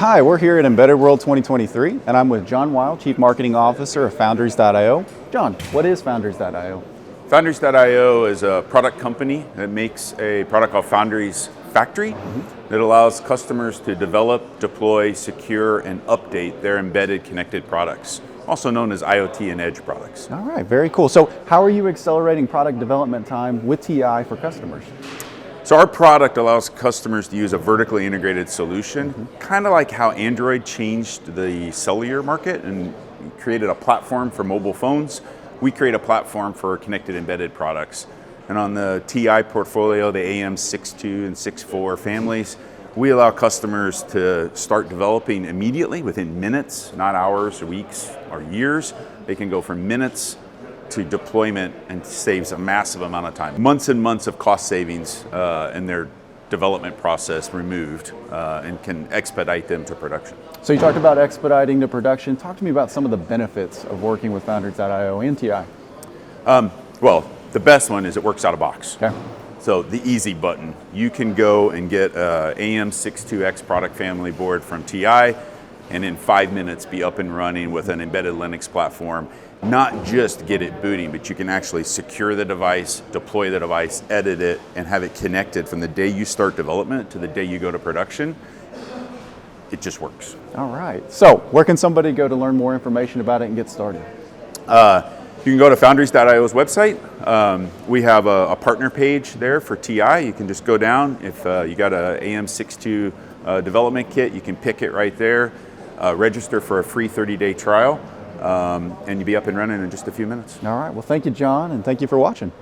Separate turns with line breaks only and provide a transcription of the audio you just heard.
Hi, we're here at Embedded World 2023, and I'm with John Weil, Chief Marketing Officer of Foundries.io. John, what is Foundries.io?
Foundries.io is a product company that makes a product called FoundriesFactory that allows customers to develop, deploy, secure, and update their embedded connected products, also known as IoT and Edge products.
All right, very cool. So how are you accelerating product development time with TI for customers?
So our product allows customers to use a vertically integrated solution, kind of like how Android changed the cellular market and created a platform for mobile phones. We create a platform for connected embedded products. And on the TI portfolio, the AM62 and 64 families, we allow customers to start developing immediately within minutes, not hours or weeks or years. They can go from minutes to deployment and saves a massive amount of time. Months and months of cost savings in their development process removed and can expedite them to production.
So you talked about expediting to production. Talk to me about some of the benefits of working with Foundries.io and TI.
Well, the best one is it works out of box.
Okay.
So the easy button. You can go and get a AM62X product family board from TI and in 5 minutes be up and running with an embedded Linux platform. Not just get it booting, but you can actually secure the device, deploy the device, edit it, and have it connected from the day you start development to the day you go to production. It just works.
All right. So where can somebody go to learn more information about it and get started?
You can go to Foundries.io's website. We have a partner page there for TI. You can just go down. If you got an AM62 development kit, you can pick it right there. Register for a free 30-day trial. And you'll be up and running in just a few minutes.
All right. Well, thank you, John, and thank you for watching.